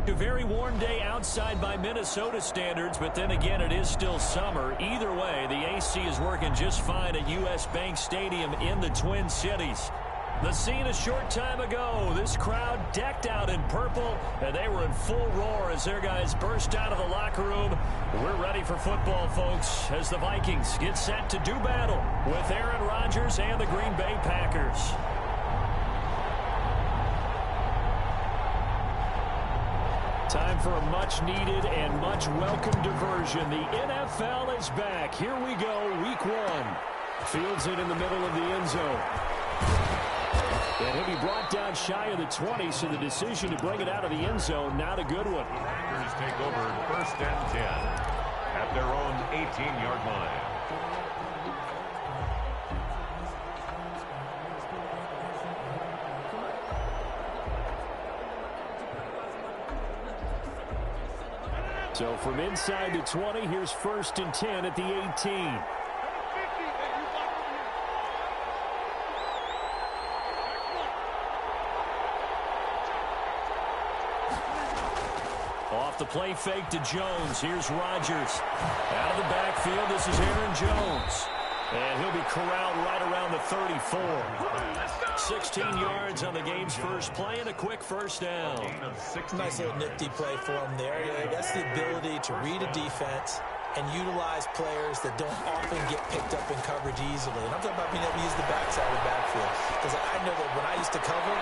A very warm day outside by Minnesota standards, but then again, it is still summer. Either way, the AC is working just fine at U.S. Bank Stadium in the Twin Cities. The scene a short time ago, this crowd decked out in purple, and they were in full roar as their guys burst out of the locker room. We're ready for football, folks, as the Vikings get set to do battle with Aaron Rodgers and the Green Bay Packers. Time for a much-needed and much-welcome diversion. The NFL is back. Here we go, Week 1. Fields it in the middle of the end zone. And he'll be brought down shy of the 20, so the decision to bring it out of the end zone, not a good one. Packers take over first and 10 at their own 18-yard line. So from inside the 20, here's first and 10 at the 18. Off the play fake to Jones. Here's Rodgers. Out of the backfield, this is Aaron Jones. And he'll be corralled right around the 34. 16 yards on the game's first play and a quick first down. Nice little nifty play for him there. That's the ability to read a defense and utilize players that don't often get picked up in coverage easily. And I'm talking about being able to use the backside of the backfield. Because I know that when I used to cover,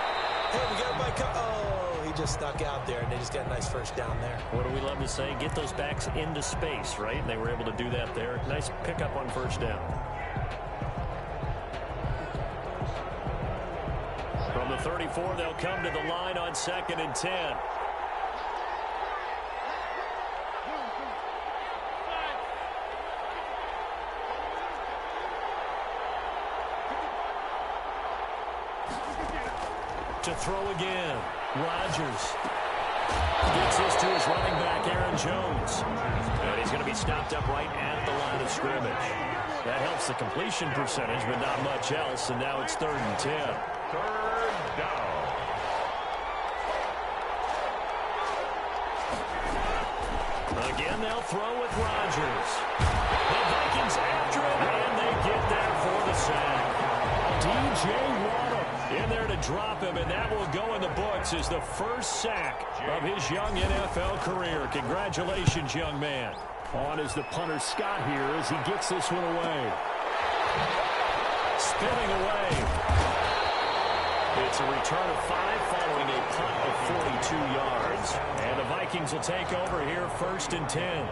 hey, we got a bike. Oh, he just snuck out there, and they just got a nice first down there. What do we love to say? Get those backs into space, right? And they were able to do that there. Nice pickup on first down. From the 34, they'll come to the line on 2nd and 10. To throw again. Rodgers gets this to his running back, Aaron Jones. And he's going to be stopped up right at the line of scrimmage. That helps the completion percentage, but not much else. And now it's 3rd and 10. Third down. Again, they'll throw with Rodgers. The Vikings after him, and they get there for the sack. DJ Waddle in there to drop him, and that will go in the books as the first sack of his young NFL career. Congratulations, young man. On is the punter Scott here as he gets this one away. Spinning away. It's a return of 5 following a punt of 42 yards. And the Vikings will take over here 1st and 10.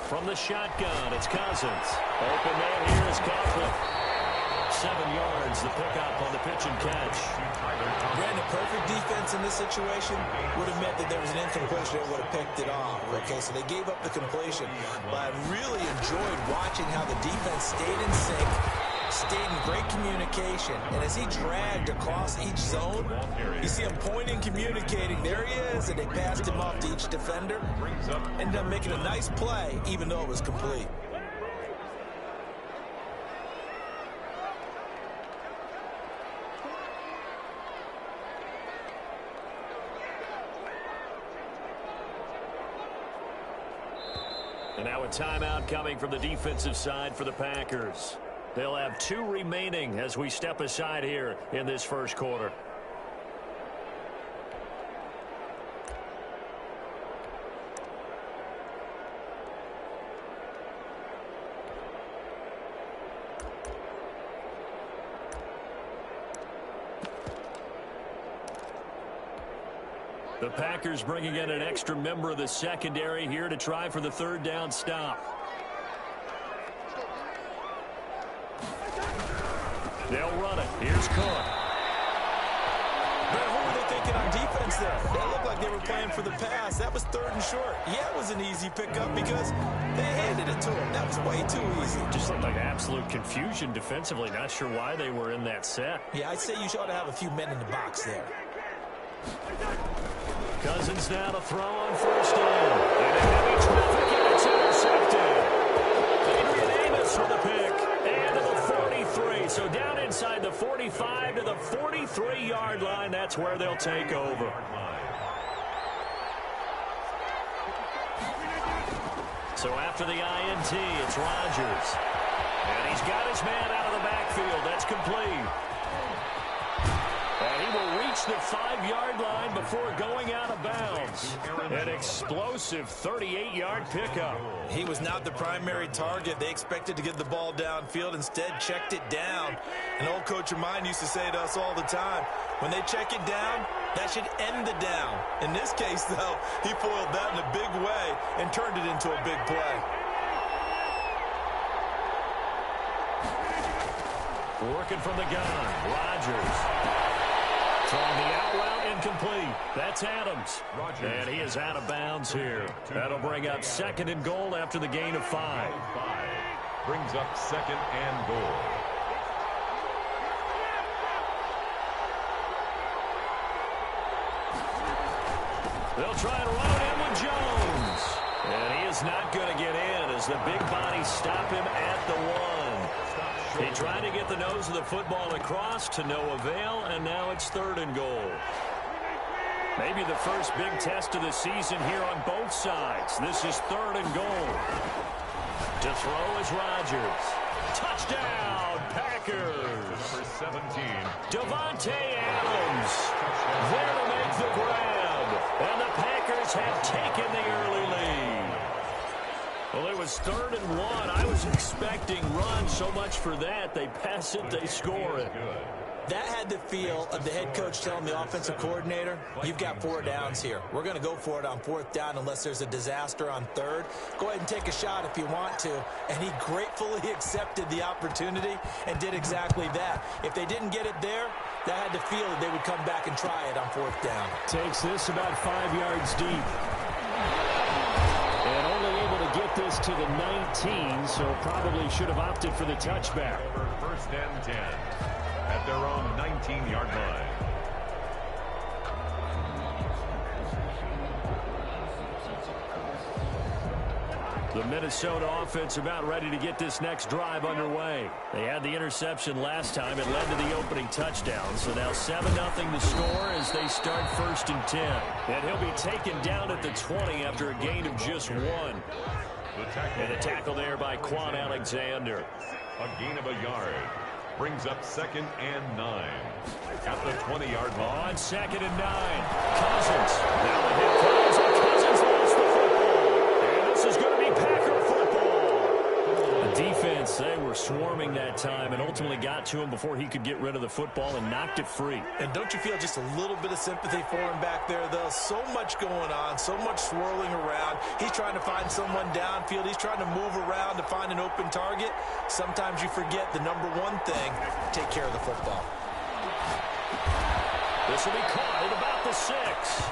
From the shotgun, it's Cousins. Open man here is Coughlin. 7 yards, the pickup on the pitch and catch. Brandon, perfect defense in this situation would have meant that there was an incompletion that would have picked it off. Okay, so they gave up the completion. But I really enjoyed watching how the defense stayed in sync, stayed in great communication. And as he dragged across each zone, you see him pointing, communicating. There he is, and they passed him off to each defender. Ended up making a nice play, even though it was complete. And now a timeout coming from the defensive side for the Packers. They'll have 2 remaining as we step aside here in this first quarter. The Packers bringing in an extra member of the secondary here to try for the 3rd down stop. They'll run it. Here's Cook. Who do they thinking on defense there? They looked like they were playing for the pass. That was 3rd and short. Yeah, it was an easy pickup because they handed it to him. That was way too easy. Just looked like absolute confusion defensively. Not sure why they were in that set. Yeah, I'd say you ought to have a few men in the box there. Cousins now to throw on 1st down. And a heavy traffic, and it's intercepted. Adrian Amos with the pick. And to the 43. So down inside the 45 to the 43-yard line. That's where they'll take over. So after the INT, it's Rodgers. And he's got his man out of the backfield. That's complete. And he will reach the 5-yard line before going out of bounds. An explosive 38-yard pickup. He was not the primary target. They expected to get the ball downfield. Instead, checked it down. An old coach of mine used to say to us all the time, when they check it down, that should end the down. In this case, though, he foiled that in a big way and turned it into a big play. Working from the gun, Rodgers. Throwing the out route, incomplete. That's Adams. And he is out of bounds here. That'll bring up 2nd and goal after the gain of 5. Brings up 2nd and goal. They'll try and run it in with Jones. And he is not going to get in as the big bodies stop him at the 1. He tried to get the nose of the football across to no avail, and now it's 3rd and goal. Maybe the first big test of the season here on both sides. This is 3rd and goal. To throw is Rodgers. Touchdown, Packers. Number 17. Davante Adams there to make the grab. And the Packers have taken the early lead. Well, it was 3rd and 1. I was expecting run so much for that. They pass it, they score it. That had the feel of the head coach telling the offensive coordinator, you've got 4 downs here. We're going to go for it on 4th down unless there's a disaster on 3rd. Go ahead and take a shot if you want to. And he gratefully accepted the opportunity and did exactly that. If they didn't get it there, that had the feel that they would come back and try it on 4th down. Takes this about 5 yards deep. And only able to get this to the 19, so probably should have opted for the touchback. 1st and 10 at their own 19-yard line. The Minnesota offense about ready to get this next drive underway. They had the interception last time. It led to the opening touchdown. So now 7-0 to score as they start 1st and 10. And he'll be taken down at the 20 after a gain of just 1. And a tackle there by Quan Alexander. A gain of a yard. Brings up 2nd and 9. At the 20-yard line. On 2nd and 9. Cousins. Now the hit comes, and Cousins lost the football. And this is going to be Packer football. The defense, they were swarming that time and ultimately got to him before he could get rid of the football and knocked it free. And don't you feel just a little bit of sympathy for him back there, though? So much going on, so much swirling around. He's trying to find someone downfield. He's trying to move around to find an open target. Sometimes you forget the number one thing, take care of the football. This will be caught at about the 6.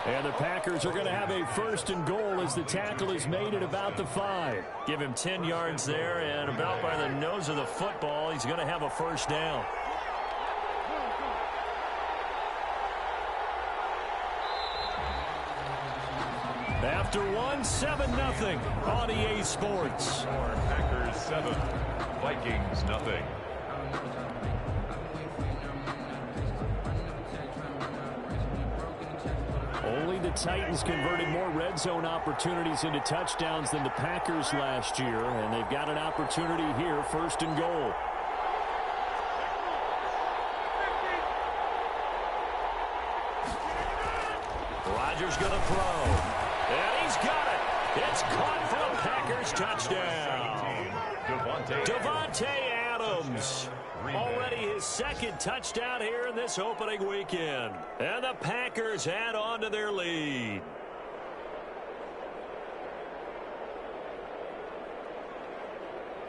And the Packers are going to have a 1st and goal as the tackle is made at about the 5. Give him 10 yards there, and about by the nose of the football, he's going to have a 1st down. After 1, 7-0 on EA Sports. Packers 7, Vikings 0. Only the Titans converted more red zone opportunities into touchdowns than the Packers last year, and they've got an opportunity here, 1st and goal. Rodgers going to throw, and he's got it. It's caught for the Packers touchdown. Davante Adams. Already his 2nd touchdown here in this opening weekend. And the Packers add on to their lead.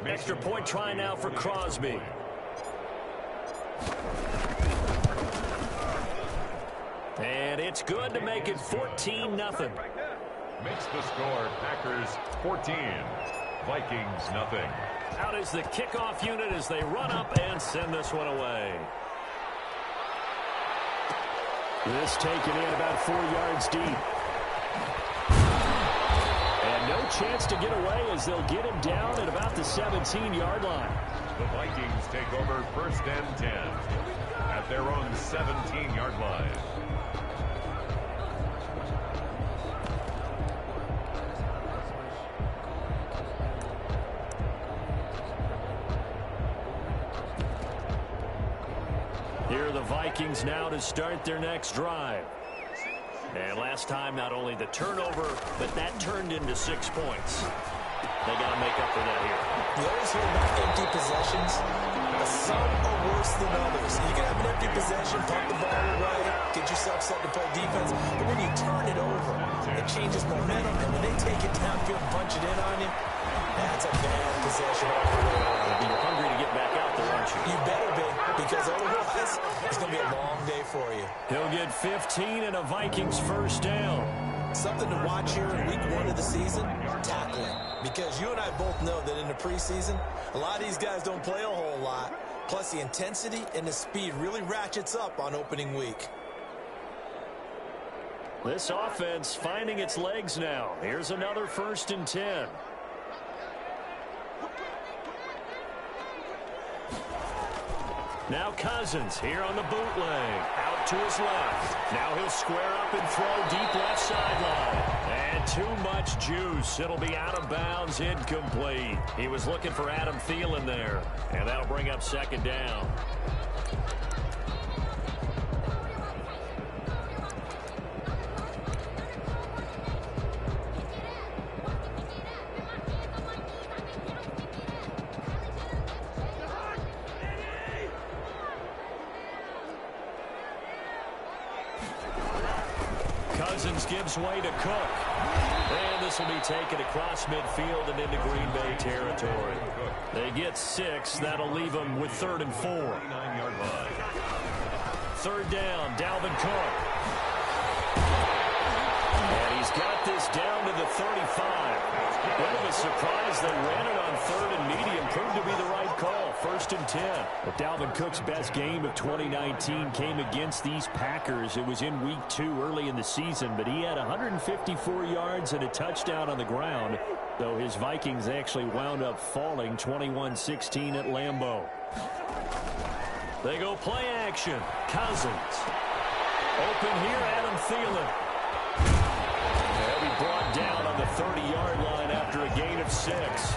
Extra point try now for Crosby. And it's good to make it 14-0. Makes the score Packers 14, Vikings nothing. Out is the kickoff unit as they run up and send this one away. This taken in about 4 yards deep. And no chance to get away as they'll get him down at about the 17-yard line. The Vikings take over 1st and 10 at their own 17-yard line. Here are the Vikings now to start their next drive. And last time, not only the turnover, but that turned into 6 points. They got to make up for that here. You always hear about empty possessions. Some are worse than others. You can have an empty possession, pump the ball away, get yourself set to play defense. But when you turn it over, it changes momentum. And when they take it downfield and punch it in on you, that's a bad possession. You're hungry to get back out there, aren't you? You better be, because otherwise it's going to be a long day for you. He'll get 15 and a Vikings first down. Something to watch here in week 1 of the season, tackling. Because you and I both know that in the preseason, a lot of these guys don't play a whole lot. Plus, the intensity and the speed really ratchets up on opening week. This offense finding its legs now. Here's another 1st and 10. Now Cousins here on the bootleg. Out to his left. Now he'll square up and throw deep left sideline. And too much juice. It'll be out of bounds, incomplete. He was looking for Adam Thielen there. And that'll bring up 2nd down. Cousins gives way to Cook. And this will be taken across midfield and into Green Bay territory. They get 6. That'll leave them with 3rd and 4. 9-yard line. 3rd down, Dalvin Cook. And he's got this down to the 35. Bit of a surprise they ran it on 3rd and medium. Proved to be the right call. 1st and 10. But Dalvin Cook's best game of 2019 came against these Packers. It was in week 2 early in the season, but he had 154 yards and a touchdown on the ground, though his Vikings actually wound up falling 21-16 at Lambeau. They go play action. Cousins. Open here, Adam Thielen. He'll be brought down on the 30-yard line after a gain of 6.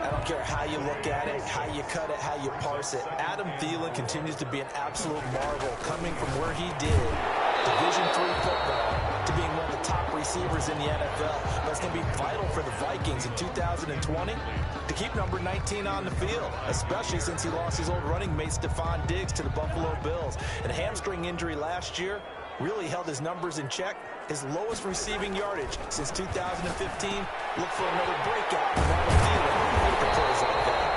I don't care how you look at it, how you cut it, how you parse it. Adam Thielen continues to be an absolute marvel, coming from where he did, Division III football, to being one of the top receivers in the NFL. But it's going to be vital for the Vikings in 2020 to keep number 19 on the field, especially since he lost his old running mate Stephon Diggs to the Buffalo Bills. And a hamstring injury last year really held his numbers in check. His lowest receiving yardage since 2015. Look for another breakout from Adam Thielen after plays like that.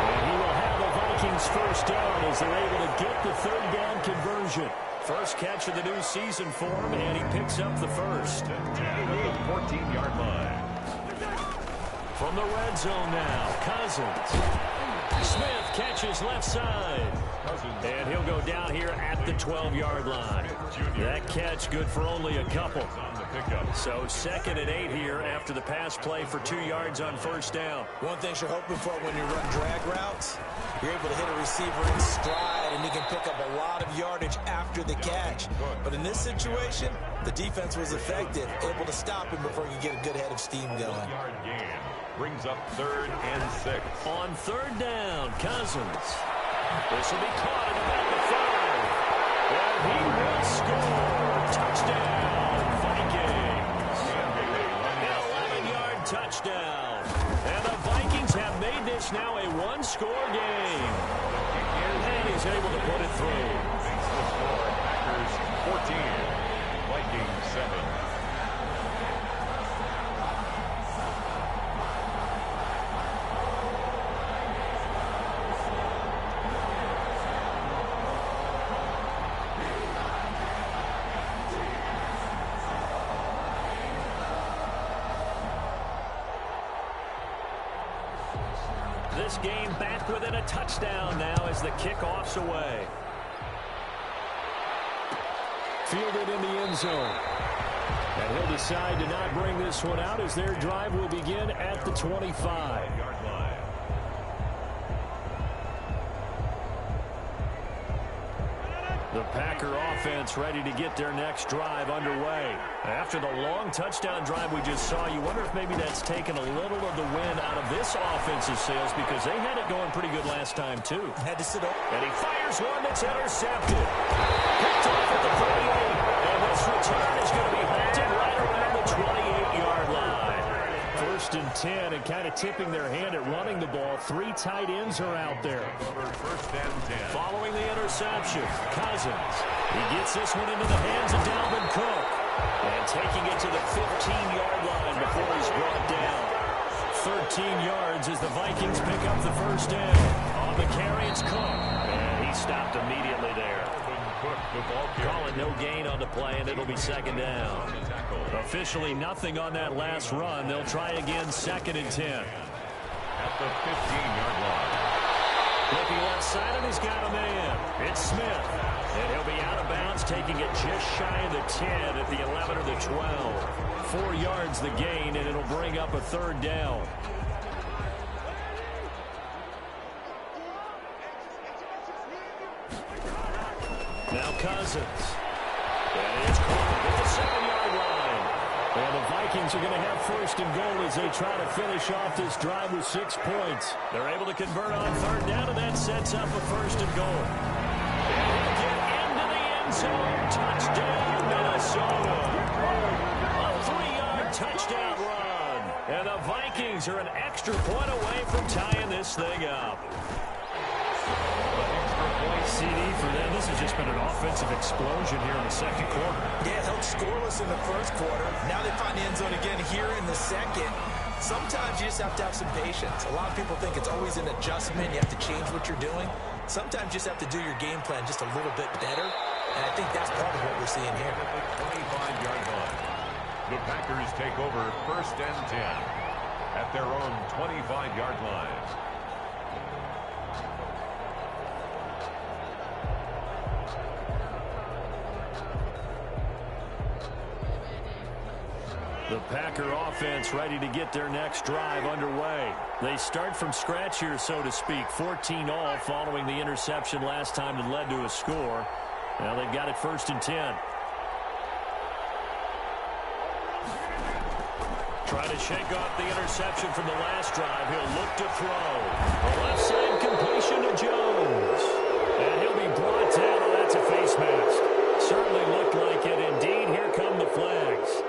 And he will have the Vikings first down as they're able to get the 3rd down conversion. First catch of the new season for him, and he picks up the 1st. At the 14-yard line. From the red zone now, Cousins. Smith catches left side. And he'll go down here at the 12-yard line. That catch good for only a couple. So 2nd and 8 here after the pass play for 2 yards on 1st down. One thing you're hoping for when you run drag routes, you're able to hit a receiver in stride, and he can pick up a lot of yardage after the catch. But in this situation, the defense was effective, able to stop him before he could get a good head of steam going. Brings up 3rd and 6. On 3rd down, Cousins. This will be caught at about the 5. And he will score. Touchdown, Vikings. An 11-yard touchdown. And the Vikings have made this now a 1-score game. And he's able to put it through. Packers 14, Vikings 7. This game back within a touchdown now as the kickoff's away. Fielded in the end zone. And he'll decide to not bring this one out as their drive will begin at the 25-yard line. The Packer offense ready to get their next drive underway. After the long touchdown drive we just saw, you wonder if maybe that's taken a little of the wind out of this offensive sails because they had it going pretty good last time, too. Had to sit up. And he fires one that's intercepted. Picked off at the 38. And this return is going to be halted right around the 28-yard line. First and 10, and kind of tipping their hand at running the ball. 3 tight ends are out there. First and 10. Following the interception, Cousins. He gets this one into the hands of Dalvin Cook. And taking it to the 15-yard line before he's brought down. 13 yards as the Vikings pick up the first down. On the carry, it's Cook. And he stopped immediately there. Calling no gain on the play, and it'll be second down. Officially nothing on that last run. They'll try again, second and 10. At the 15-yard line. Looking left side, and he's got a man. It's Smith. And he'll be out of bounds, taking it just shy of the 10 at the 11 or the 12. 4 yards the gain, and it'll bring up a third down. Now Cousins. And it's caught at the 7-yard line. And the Vikings are going to have first and goal as they try to finish off this drive with 6 points. They're able to convert on third down, and that sets up a first and goal. And he'll get into the end zone. Touchdown, Minnesota. A 3-yard touchdown run. And the Vikings are an extra point away from tying this thing up. CD for them. This has just been an offensive explosion here in the second quarter. Yeah, held scoreless in the first quarter. Now they find the end zone again here in the second. Sometimes you just have to have some patience. A lot of people think it's always an adjustment. You have to change what you're doing. Sometimes you just have to do your game plan just a little bit better. And I think that's part of what we're seeing here. 25-yard line. The Packers take over first and 10 at their own 25-yard line. The Packer offense ready to get their next drive underway. They start from scratch here, so to speak. 14 all following the interception last time that led to a score. Now they've got it first and 10. Trying to shake off the interception from the last drive. He'll look to throw. A left side completion to Jones. And he'll be brought down. Oh, that's a face mask. Certainly looked like it. Indeed, here come the flags.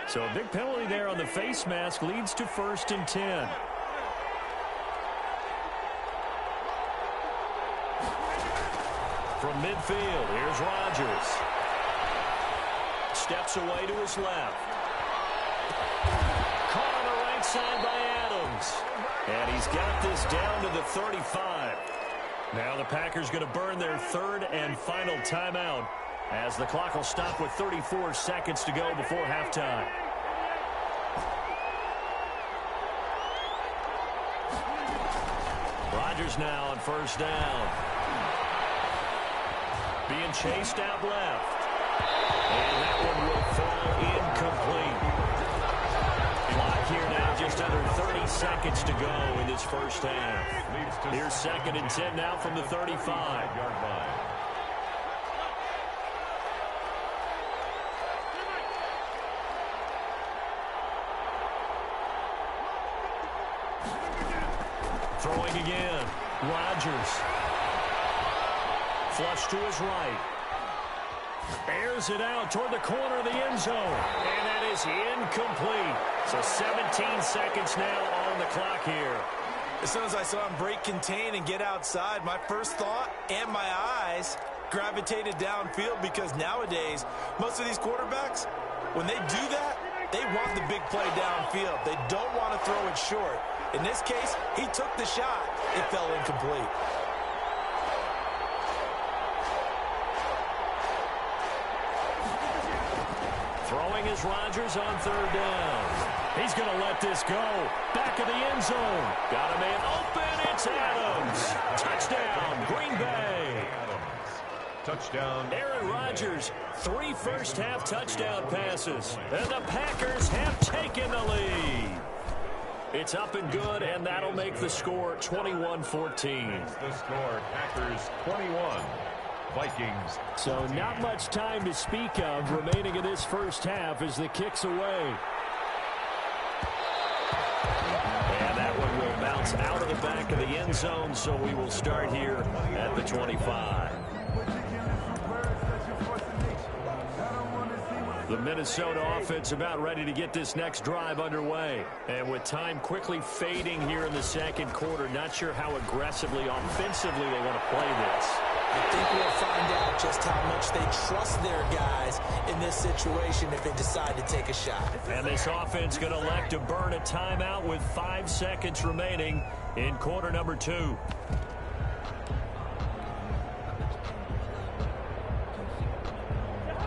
So a big penalty there on the face mask leads to first and 10. From midfield, here's Rodgers. Steps away to his left. Caught on the right side by Adams. And he's got this down to the 35. Now the Packers going to burn their third and final timeout, as the clock will stop with 34 seconds to go before halftime. Rodgers now on first down. Being chased out left. And that one will fall incomplete. Clock here now just under 30 seconds to go in this first half. Here's second and 10 now from the 35-yard line. Throwing again. Rodgers. Flush to his right. Airs it out toward the corner of the end zone. And that is incomplete. So 17 seconds now on the clock here. As soon as I saw him break contain and get outside, my first thought and my eyes gravitated downfield, because nowadays, most of these quarterbacks, when they do that, they want the big play downfield. They don't want to throw it short. In this case, he took the shot. It fell incomplete. Throwing is Rodgers on third down. He's going to let this go. Back of the end zone. Got a man open. It's Adams. Touchdown, Green Bay. Touchdown. Aaron Rodgers, 3 first-half touchdown passes. And the Packers have taken the lead. It's up and good, and that'll make the score 21-14. The score, Packers 21, Vikings. So not much time to speak of remaining in this first half as the kick's away. And that one will bounce out of the back of the end zone, so we will start here at the 25. The Minnesota offense about ready to get this next drive underway. And with time quickly fading here in the second quarter, not sure how aggressively, offensively they want to play this. I think we'll find out just how much they trust their guys in this situation if they decide to take a shot. And this offense going to elect to burn a timeout with 5 seconds remaining in quarter number 2.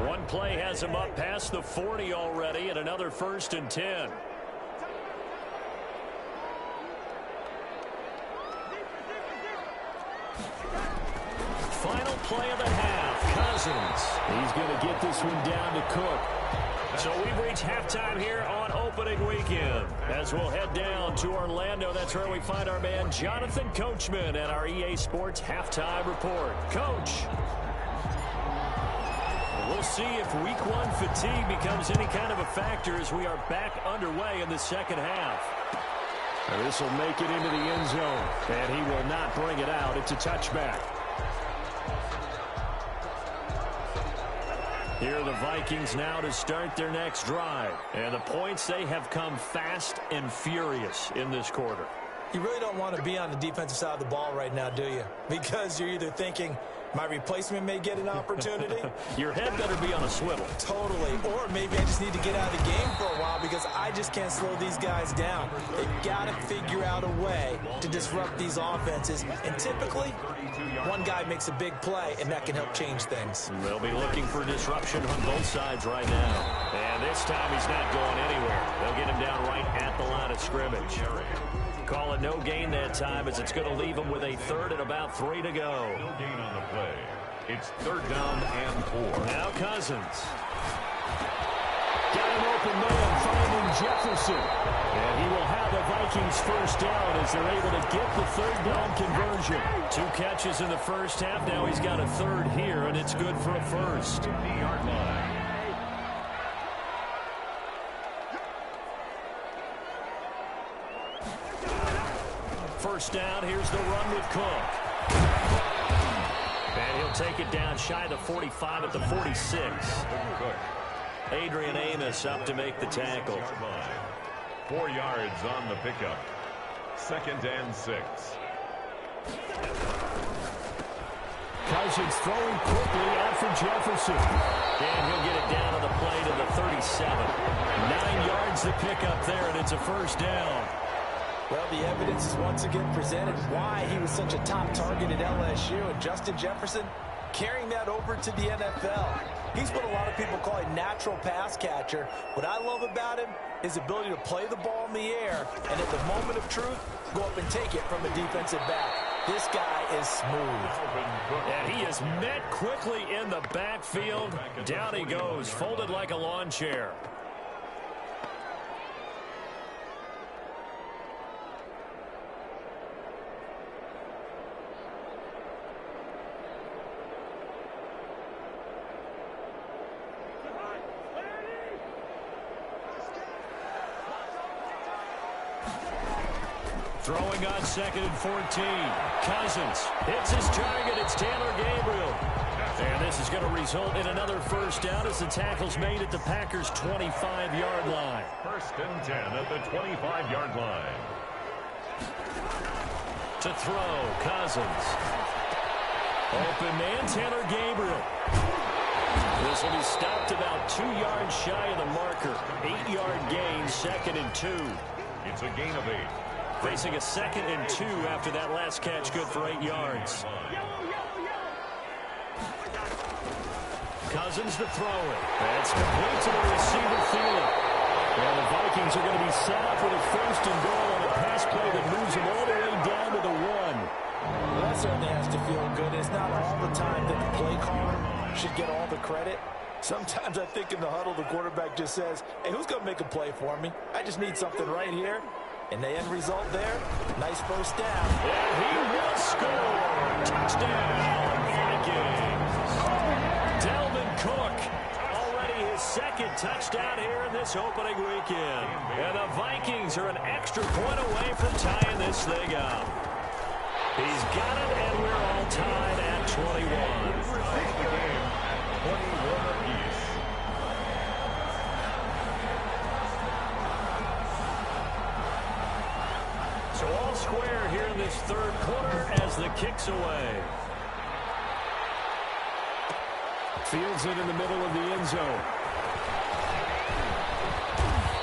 One play has him up past the 40 already, and another 1st and 10. Final play of the half, Cousins. He's going to get this one down to Cook. So we've reached halftime here on opening weekend. As we'll head down to Orlando, that's where we find our man Jonathan Coachman at our EA Sports Halftime Report. Coach. We'll see if week 1 fatigue becomes any kind of a factor as we are back underway in the second half. This will make it into the end zone, and he will not bring it out. It's a touchback. Here are the Vikings now to start their next drive. And the points, they have come fast and furious in this quarter. You really don't want to be on the defensive side of the ball right now, do you? Because you're either thinking, my replacement may get an opportunity. Your head better be on a swivel. Totally. Or maybe I just need to get out of the game for a while because I just can't slow these guys down. They've got to figure out a way to disrupt these offenses. And typically, one guy makes a big play, and that can help change things. They'll be looking for disruption on both sides right now. And this time he's not going anywhere. They'll get him down right at the line of scrimmage. Call it no gain that time as it's going to leave him with a 3rd and about 3 to go. No gain on the play. It's 3rd down and 4. Now Cousins. Got an open man finding Jefferson. And he will have the Vikings first down as they're able to get the 3rd down conversion. 2 catches in the first half. Now he's got a 3rd here, and it's good for a 1st. 50-yard line. First down, here's the run with Cook. And he'll take it down shy of the 45 at the 46. Adrian Amos up to make the tackle. 4 yards on the pickup. 2nd and 6. Cousins throwing quickly after Jefferson. And he'll get it down on the play to the 37. 9 yards to pick up there, and it's a first down. Well, the evidence is once again presented why he was such a top target at LSU. And Justin Jefferson carrying that over to the NFL. He's what a lot of people call a natural pass catcher. What I love about him is the ability to play the ball in the air and at the moment of truth, go up and take it from a defensive back. This guy is smooth. And he is met quickly in the backfield. Down he goes, folded like a lawn chair. Throwing on 2nd and 14. Cousins hits his target. It's Taylor Gabriel. And this is going to result in another first down as the tackle's made at the Packers' 25-yard line. 1st and 10 at the 25-yard line. To throw, Cousins. Open man, Taylor Gabriel. This will be stopped about 2 yards shy of the marker. 8-yard gain, 2nd and 2. It's a gain of 8. Facing a 2nd and 2 after that last catch, good for 8 yards. Cousins to throw it. That's complete to the receiver, Thielen. And the Vikings are going to be set up with a first and goal on a pass play that moves them all the way down to the 1. Well, that certainly has to feel good. It's not all the time that the play caller should get all the credit. Sometimes I think in the huddle, the quarterback just says, hey, who's going to make a play for me? I just need something right here. And the end result there, nice first down. And he will score. Touchdown, Vikings. Dalvin Cook, already his second touchdown here in this opening weekend. And the Vikings are an extra point away from tying this thing up. He's got it, and we're all tied at 21. The game at 21 apiece. So all square here in this third quarter as the kick's away. Fields it in the middle of the end zone.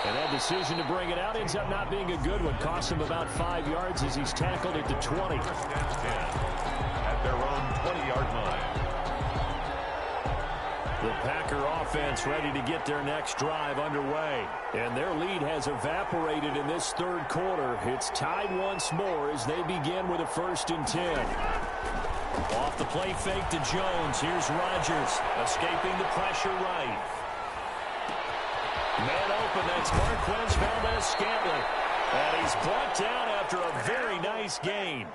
And that decision to bring it out ends up not being a good one. Cost him about 5 yards as he's tackled at the 20. At their own 20-yard line. The Packer offense ready to get their next drive underway. And their lead has evaporated in this third quarter. It's tied once more as they begin with a 1st and 10. Off the play fake to Jones. Here's Rodgers escaping the pressure right. Man open, that's Marquez Valdez-Scantling. And he's brought down after a very nice gain.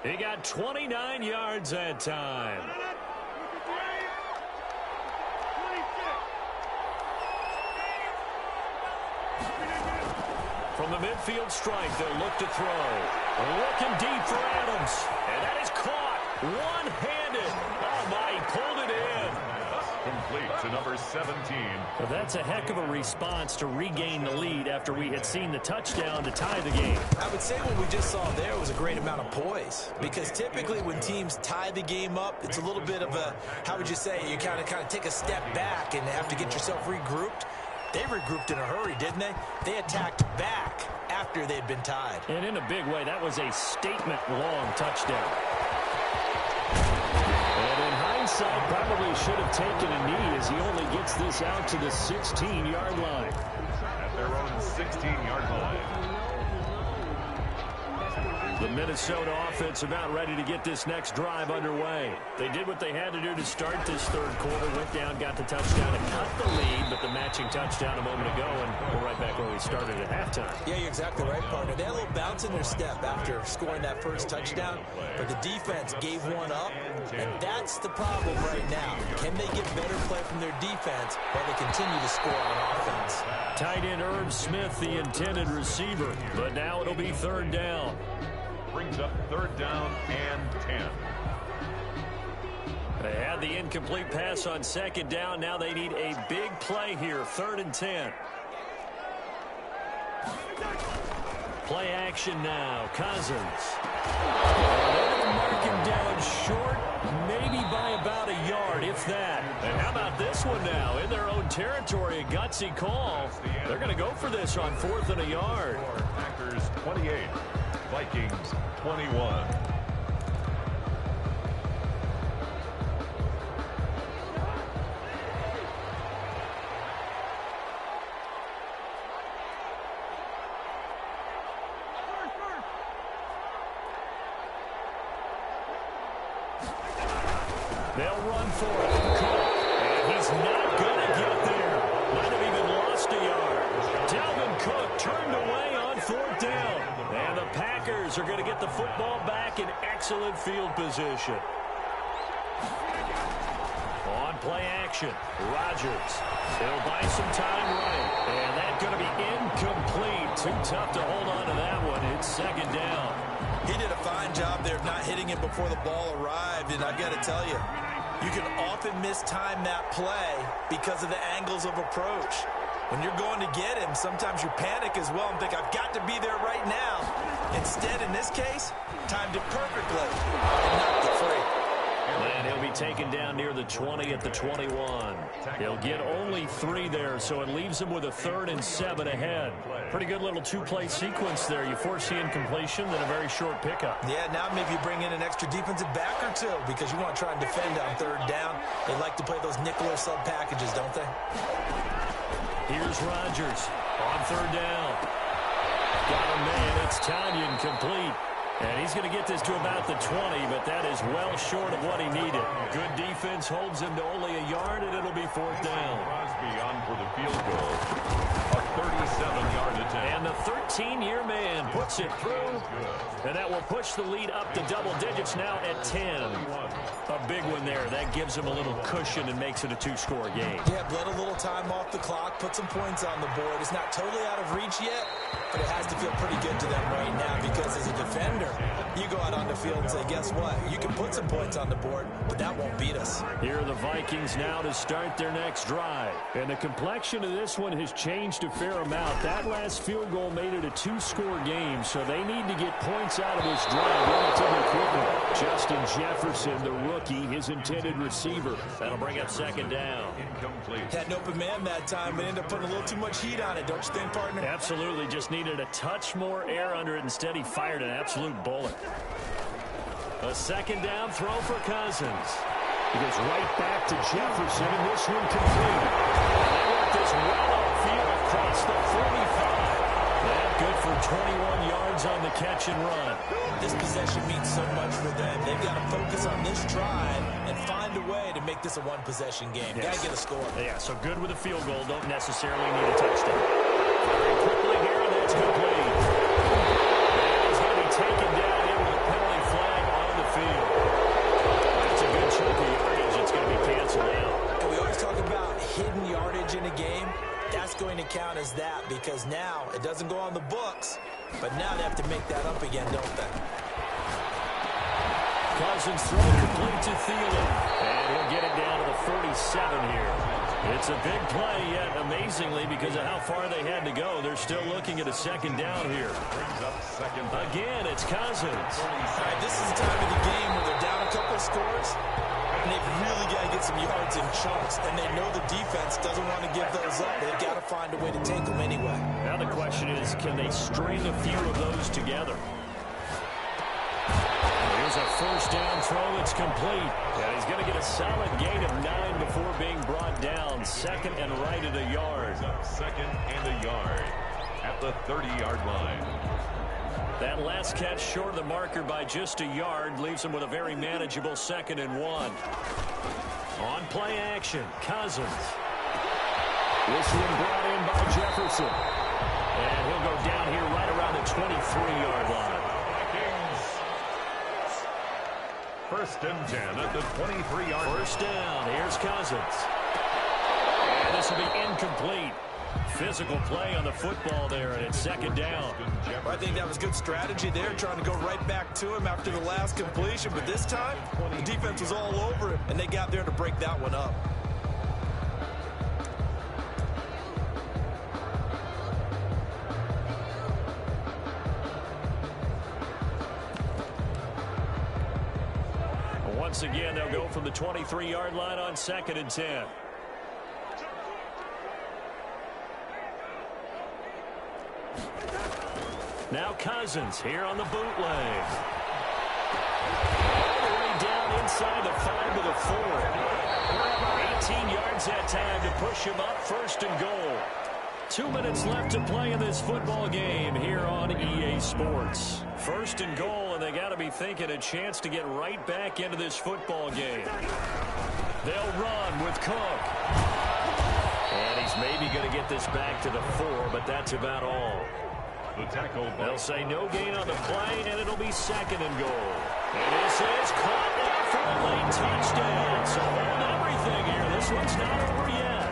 He got 29 yards that time. From the midfield strike, they'll look to throw. Looking deep for Adams. And that is caught one-handed. Oh, my, he pulled it in. Complete to number 17. Well, that's a heck of a response to regain the lead after we had seen the touchdown to tie the game. I would say what we just saw there was a great amount of poise, because typically when teams tie the game up, it's a little bit of a, how would you say, you kind of take a step back and have to get yourself regrouped. They regrouped in a hurry, didn't they? They attacked back after they'd been tied. And in a big way, that was a statement-long touchdown. And in hindsight, probably should have taken a knee as he only gets this out to the 16-yard line. At their own 16-yard line. The Minnesota offense about ready to get this next drive underway. They did what they had to do to start this third quarter. Went down, got the touchdown, and cut the lead, but the matching touchdown a moment ago, and we're right back where we started at halftime. Yeah, you're exactly right, partner. They had a little bounce in their step after scoring that first touchdown, but the defense gave one up, and that's the problem right now. Can they get better play from their defense while they continue to score on offense? Tight end Irv Smith, the intended receiver, but now it'll be third down. Brings up third down and 10. They had the incomplete pass on second down. Now they need a big play here, 3rd and 10. Play action now. Cousins. They're going to mark him down short, maybe by about a yard, if that. And how about this one now? In their own territory, a gutsy call. They're going to go for this on 4th and a yard. Packers 28. Vikings 21. They'll run for it. And he's not going to get there. Might have even lost a yard. Dalvin Cook turned away on 4th down. And the Packers are going to get the football back in excellent field position. On play action, Rodgers. He'll buy some time running. And that's going to be incomplete. Too tough to hold on to that one. It's 2nd down. He did a fine job there of not hitting it before the ball arrived, and I've got to tell you, you can often mistime that play because of the angles of approach. When you're going to get him, sometimes you panic as well and think, I've got to be there right now. Instead, in this case, timed it perfectly and knocked it free. And he'll be taken down near the 20 at the 21. He'll get only 3 there, so it leaves him with a 3rd and 7 ahead. Pretty good little 2-play sequence there. You force the incompletion, then a very short pickup. Yeah, now maybe you bring in an extra defensive back or two because you want to try and defend on 3rd down. They like to play those nickel or sub packages, don't they? Here's Rodgers. On third down. Got a man. It's Tanyan complete. And he's going to get this to about the 20, but that is well short of what he needed. Good defense holds him to only a yard, and it'll be fourth down. Crosby on for the field goal. A 37-yard attempt. And the 13-year man puts it through. And that will push the lead up to double digits now at 10. A big one there. That gives him a little cushion and makes it a two-score game. Yeah, bled a little time off the clock, put some points on the board. It's not totally out of reach yet, but it has to feel pretty good to them right now because as a defender, you go out on the field and say, guess what? You can put some points on the board, but that won't beat us. Here are the Vikings now to start their next drive. And the complexion of this one has changed a fair amount. That last field goal made it a two-score game, so they need to get points out of this drive relatively quickly. Justin Jefferson, the rookie, his intended receiver. That'll bring up second down. Incomplete. Had an open man that time, but ended up putting a little too much heat on it, don't you think, partner? Absolutely. Just needed a touch more air under it. Instead, he fired an absolute bullet. A second down throw for Cousins. He goes right back to Jefferson, and this one complete. They work this well upfield across the 45. That good for 21 yards on the catch and run. This possession means so much for them. They've got to focus on this drive and find a way to make this a one-possession game. Yes. Got to get a score. Yeah, so good with a field goal. Don't necessarily need a touchdown. Very quickly here, and that's complete. And he's going to be taken down here with a penalty flag on the field. That's a good chunk of yardage. It's going to be canceled out. And we always talk about hidden yardage in a game. That's going to count as that because now it doesn't go on the books, but now they have to make that up again, don't they? Cousins throw complete to Thielen, and he'll get it down to the 47 here. It's a big play, yet amazingly, because of how far they had to go, they're still looking at a second down here. Brings up second down. Again, it's Cousins. All right, this is the time of the game where they're down a couple scores, and they've really got to get some yards in chunks, and they know the defense doesn't want to give those up. They've got to find a way to take them anyway. Now the question is, can they string a few of those together? Here's a first down throw. It's complete. And he's going to get a solid gain of 9 before being brought down. Second and right at a yard. Second and a yard at the 30-yard line. That last catch short of the marker by just a yard leaves him with a very manageable second and 1. On play action, Cousins. This one brought in by Jefferson. And he'll go down here right around the 23-yard line. First and 10 at the 23-yard line. First down. Here's Cousins. And this will be incomplete. Physical play on the football there, and it's second down. Well, I think that was good strategy there, trying to go right back to him after the last completion. But this time, the defense was all over him, and they got there to break that one up. Once again, they'll go from the 23-yard line on second and 10. Now Cousins here on the bootleg. All the way down inside the 5 to the 4. 18 yards that time to push him up, first and goal. 2 minutes left to play in this football game here on EA Sports. First and goal, and they got to be thinking a chance to get right back into this football game. They'll run with Cook. And he's maybe going to get this back to the 4, but that's about all. The tackle. They'll say no gain on the play, and it'll be second and goal. And this is caught there for a late touchdown. So hold everything here. This one's not over yet.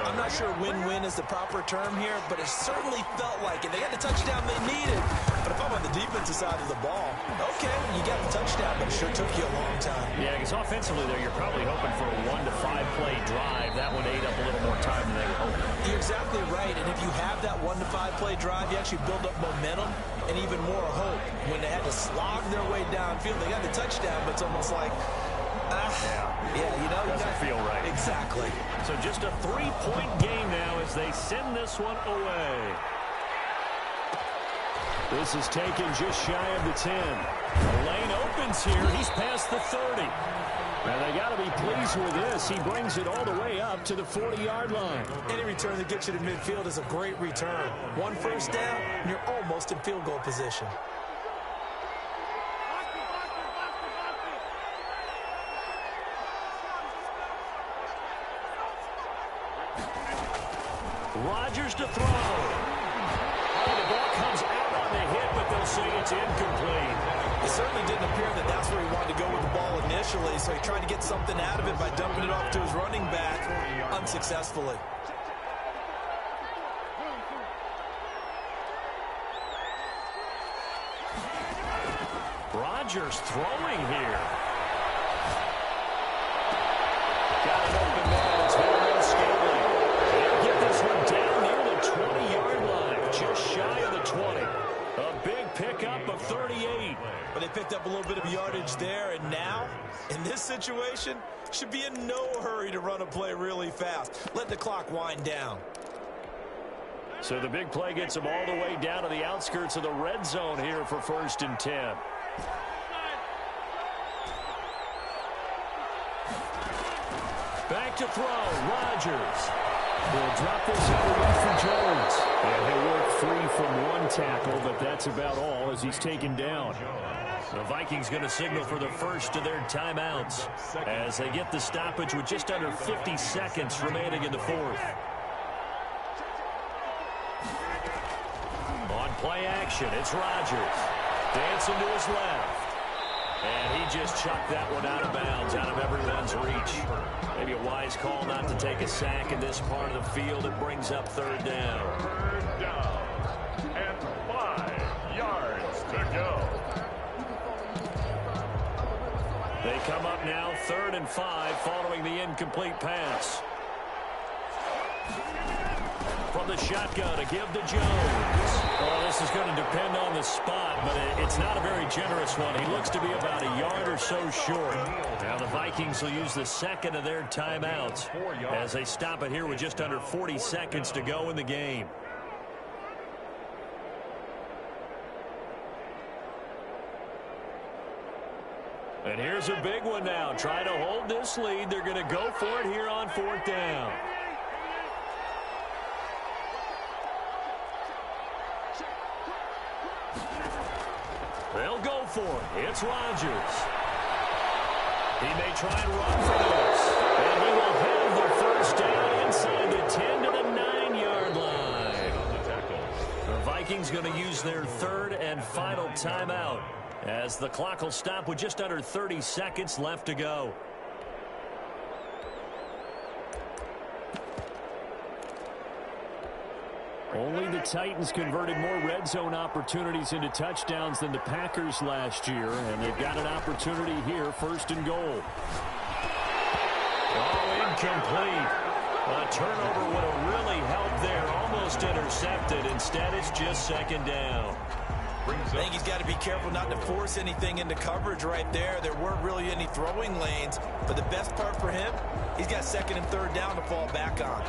I'm not sure win-win is the proper term here, but it certainly felt like it. They got the touchdown they needed. But if I'm on the defensive side of the ball, okay, you got the touchdown, but it sure took you a long time. Yeah, because offensively there, you're probably hoping for a 1 to 5 play drive. That one ate up a little more time than they were hoping. You're exactly right, and if you have that 1 to 5 play drive, you actually build up momentum and even more hope. When they had to slog their way downfield, they got the touchdown, but it's almost like, yeah, you know, doesn't feel right. Exactly. So just a 3-point game now as they send this one away. This is taken just shy of the 10. The lane opens here. He's past the 30. And they got to be pleased with this. He brings it all the way up to the 40-yard line. Any return that gets you to midfield is a great return. One first down, and you're almost in field goal position. Rodgers to throw. Oh, the ball comes out on the hit, but they'll say it's incomplete. It certainly didn't appear that that's where he wanted to go with the ball initially, so he tried to get something out of it by dumping it off to his running back unsuccessfully. Rodgers throwing here. Got an open man. It's very Scaling. They'll get this one down near the 20-yard line, just shy of the 20. A big pickup of 38. But they picked up a little bit of yardage there, and now, in this situation, should be in no hurry to run a play really fast. Let the clock wind down. So the big play gets them all the way down to the outskirts of the red zone here for 1st and 10. Back to throw, Rodgers. They'll drop this underneath for Jones. And he'll work free from one tackle, but that's about all as he's taken down. The Vikings going to signal for the first of their timeouts as they get the stoppage with just under 50 seconds remaining in the 4th. On play action, it's Rodgers. Dancing to his left. And he just chucked that one out of bounds, out of everyone's reach. Maybe a wise call not to take a sack in this part of the field. It brings up 3rd down. 3rd down and 5 yards to go. They come up now 3rd and 5 following the incomplete pass. From the shotgun to give to Jones. Well, this is going to depend on the spot, but it's not a very generous one. He looks to be about a yard or so short. Now the Vikings will use the second of their timeouts as they stop it here with just under 40 seconds to go in the game. And here's a big one now. Trying to hold this lead. They're going to go for it here on 4th down. They'll go for it. It's Rodgers. He may try and run for this. And he will have the first down inside the 10 to the 9-yard line. The Vikings going to use their 3rd and final timeout as the clock will stop with just under 30 seconds left to go. Only the Titans converted more red zone opportunities into touchdowns than the Packers last year, and they've got an opportunity here, 1st and goal. Oh, incomplete. A turnover would have really helped there, almost intercepted. Instead, it's just 2nd down. I think he's got to be careful not to force anything into coverage right there. There weren't really any throwing lanes, but the best part for him, he's got 2nd and 3rd down to fall back on.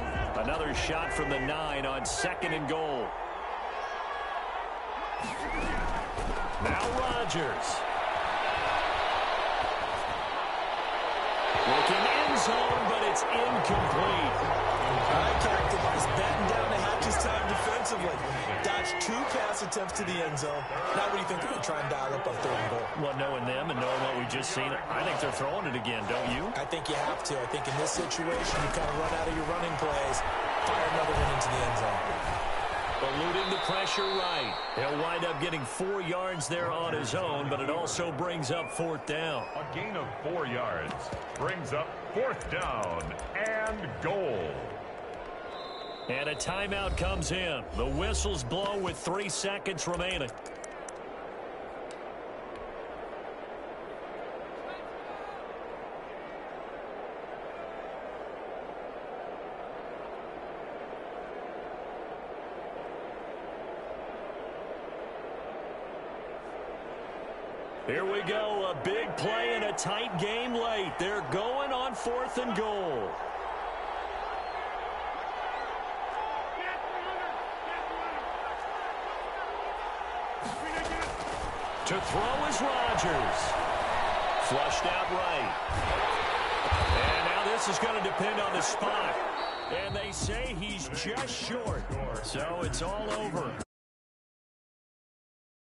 Another shot from the 9 on 2nd and goal. Now Rodgers. Looking end zone, but it's incomplete. All right, Captain, he's batting down the hatches time defensively. Dodged 2 pass attempts to the end zone. Now what do you think they're going to try and dial up on 3rd and goal? Well, knowing them and knowing what we've just seen, I think they're throwing it again, don't you? I think you have to. I think in this situation, you kind of run out of your running plays, fire another one into the end zone. Eluding the pressure right. He'll wind up getting 4 yards there on his own, but it also brings up 4th down. A gain of 4 yards brings up 4th down and goal. And a timeout comes in. The whistles blow with 3 seconds remaining. Here we go, a big play in a tight game late. They're going on 4th and goal. To throw is Rodgers. Flushed out right. this is going to depend on the spot. And they say he's just short. So it's all over.